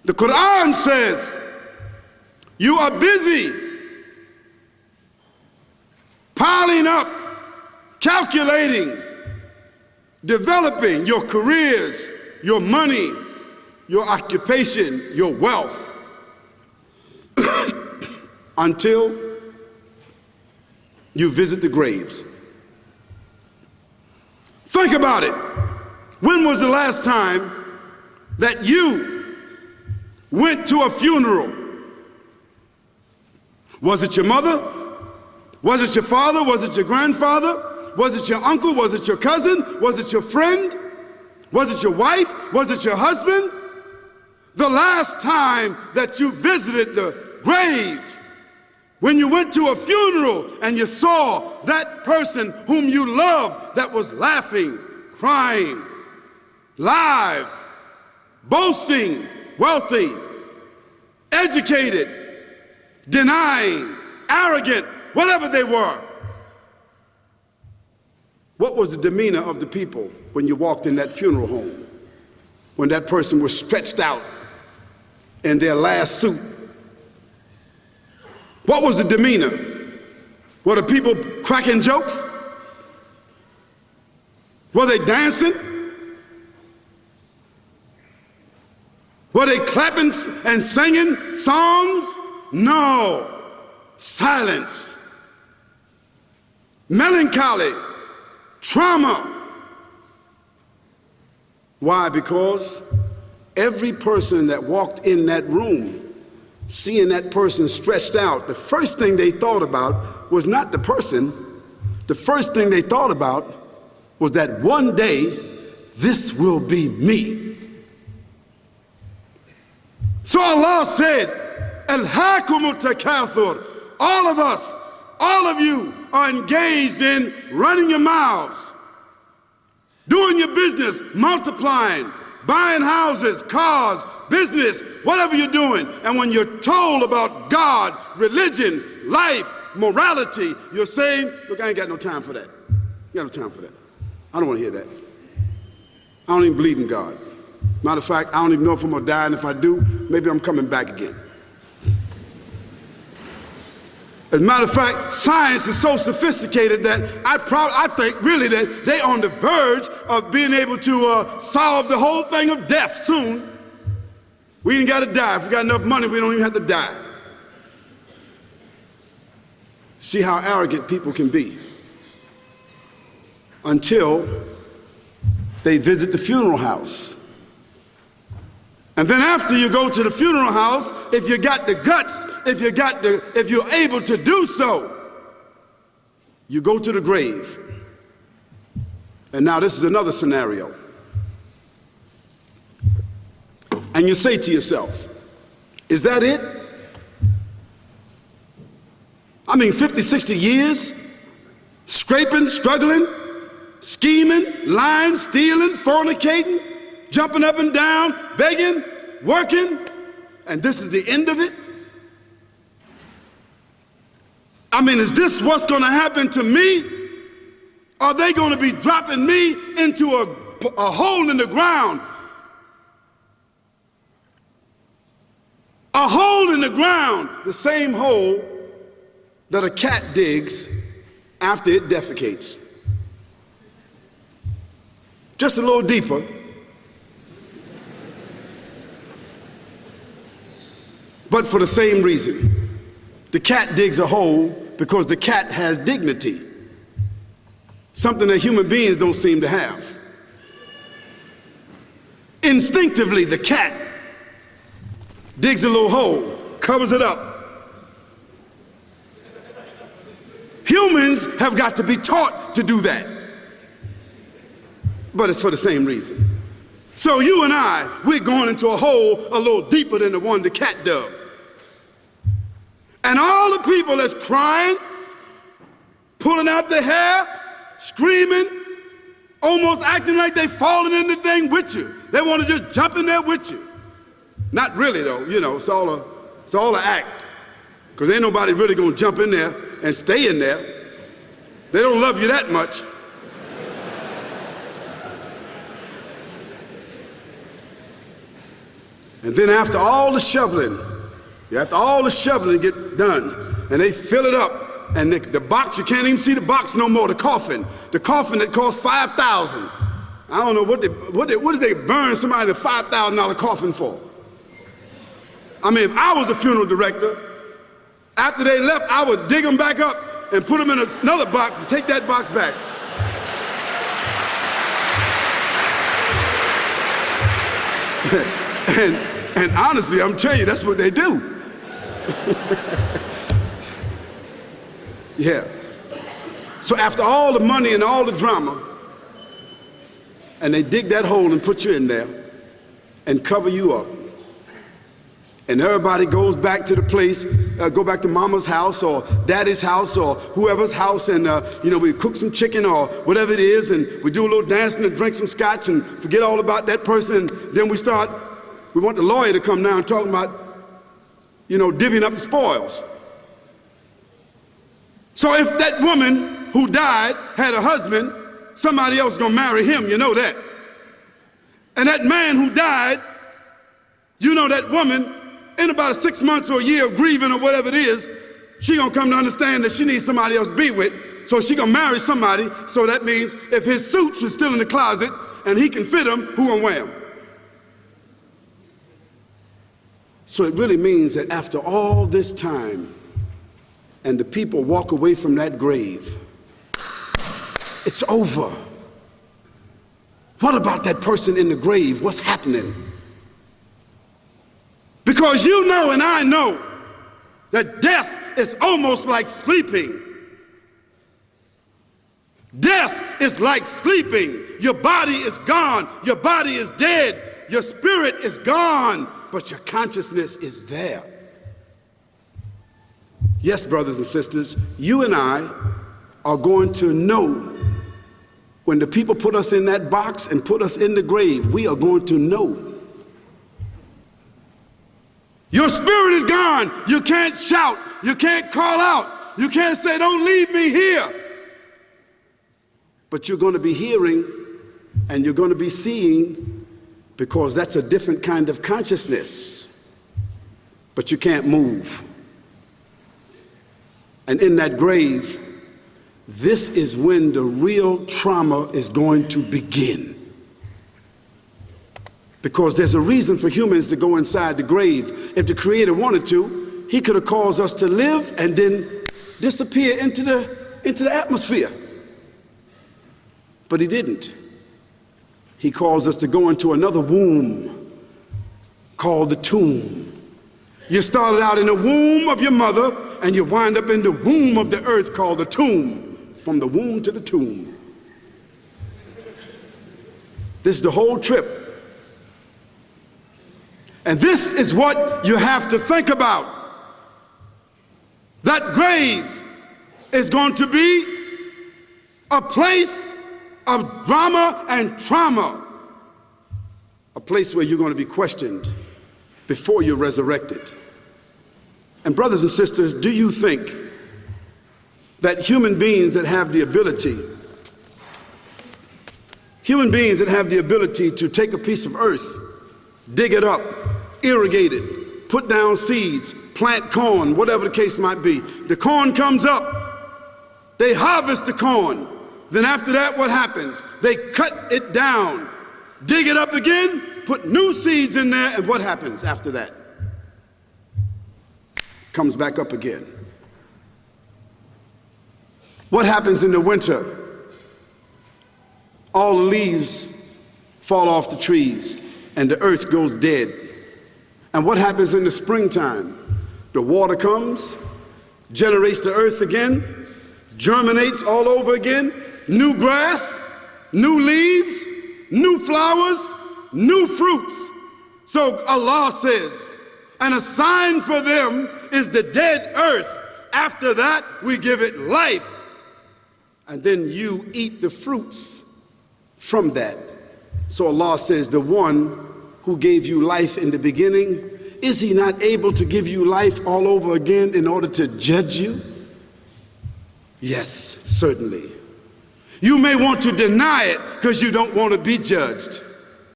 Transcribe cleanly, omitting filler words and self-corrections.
The Quran says, you are busy piling up, calculating, developing your careers, your money, your occupation, your wealth, until you visit the graves. Think about it. When was the last time that you went to a funeral? Was it your mother? Was it your father? Was it your grandfather? Was it your uncle? Was it your cousin? Was it your friend? Was it your wife? Was it your husband? The last time that you visited the grave, when you went to a funeral and you saw that person whom you loved that was laughing, crying, live, boasting, wealthy, educated, denying, arrogant, whatever they were. What was the demeanor of the people when you walked in that funeral home? When that person was stretched out in their last suit? What was the demeanor? Were the people cracking jokes? Were they dancing? Were they clapping and singing songs? No. Silence. Melancholy. Trauma. Why? Because every person that walked in that room, seeing that person stretched out, the first thing they thought about was not the person. The first thing they thought about was that one day, this will be me. So Allah said, Alhaakumut takathur. All of us, all of you are engaged in running your mouths, doing your business, multiplying, buying houses, cars, business, whatever you're doing. And when you're told about God, religion, life, morality, you're saying, look, I ain't got no time for that. You got no time for that. I don't want to hear that. I don't even believe in God. Matter of fact, I don't even know if I'm going to die, and if I do, maybe I'm coming back again. As a matter of fact, science is so sophisticated that I think really that they're on the verge of being able to solve the whole thing of death soon. We ain't got to die. If we got enough money, we don't even have to die. See how arrogant people can be until they visit the funeral house. And then after you go to the funeral house, if you got the guts, if you're able to do so, you go to the grave. And now this is another scenario. And you say to yourself, is that it? I mean, 50, 60 years, scraping, struggling, scheming, lying, stealing, fornicating, jumping up and down, begging, working, and this is the end of it? I mean, is this what's going to happen to me? Are they going to be dropping me into a hole in the ground? A hole in the ground, the same hole that a cat digs after it defecates. Just a little deeper. But for the same reason. The cat digs a hole because the cat has dignity. Something that human beings don't seem to have. Instinctively, the cat digs a little hole, covers it up. Humans have got to be taught to do that. But it's for the same reason. So you and I, we're going into a hole a little deeper than the one the cat dug. And all the people that's crying, pulling out their hair, screaming, almost acting like they falling in the thing with you. They want to just jump in there with you. Not really though, you know, it's all an act. Because ain't nobody really gonna jump in there and stay in there. They don't love you that much. And then after all the shoveling get done, and they fill it up, and the box, you can't even see the box no more, the coffin that cost $5,000. I don't know what did they burn somebody in a $5,000 coffin for? I mean, if I was a funeral director, after they left, I would dig them back up and put them in another box and take that box back. and honestly, I'm telling you, that's what they do. Yeah. So after all the money and all the drama, and they dig that hole and put you in there and cover you up, and everybody goes back to the place, go back to mama's house or daddy's house or whoever's house, and we cook some chicken or whatever it is, and we do a little dancing and drink some scotch and forget all about that person, and then we want the lawyer to come now and talk about, divvying up the spoils. So if that woman who died had a husband, somebody else gonna marry him, you know that. And that man who died, that woman, in about 6 months or a year of grieving or whatever it is, she gonna come to understand that she needs somebody else to be with, so she gonna marry somebody, so that means if his suits are still in the closet and he can fit them, who gonna wear them? So it really means that after all this time, and the people walk away from that grave, it's over. What about that person in the grave? What's happening? Because you know and I know that death is almost like sleeping. Death is like sleeping. Your body is gone. Your body is dead. Your spirit is gone, but your consciousness is there. Yes, brothers and sisters, you and I are going to know when the people put us in that box and put us in the grave, we are going to know. Your spirit is gone. You can't shout. You can't call out. You can't say, don't leave me here. But you're going to be hearing and you're going to be seeing, because that's a different kind of consciousness. But you can't move. And in that grave, this is when the real trauma is going to begin. Because there's a reason for humans to go inside the grave. If the Creator wanted to, he could have caused us to live and then disappear into the atmosphere. But he didn't. He caused us to go into another womb called the tomb. You started out in the womb of your mother, and you wind up in the womb of the earth called the tomb. From the womb to the tomb. This is the whole trip. And this is what you have to think about. That grave is going to be a place of drama and trauma. A place where you're going to be questioned before you're resurrected. And brothers and sisters, do you think that human beings that have the ability to take a piece of earth, dig it up, irrigate it, put down seeds, plant corn, whatever the case might be. The corn comes up, they harvest the corn. Then after that, what happens? They cut it down, dig it up again, put new seeds in there, and what happens after that? Comes back up again. What happens in the winter? All the leaves fall off the trees and the earth goes dead. And what happens in the springtime? The water comes, generates the earth again, germinates all over again, new grass, new leaves, new flowers, new fruits. So Allah says, and a sign for them is the dead earth. After that, we give it life. And then you eat the fruits from that. So Allah says, the one who gave you life in the beginning, is he not able to give you life all over again in order to judge you? Yes, certainly. You may want to deny it because you don't want to be judged.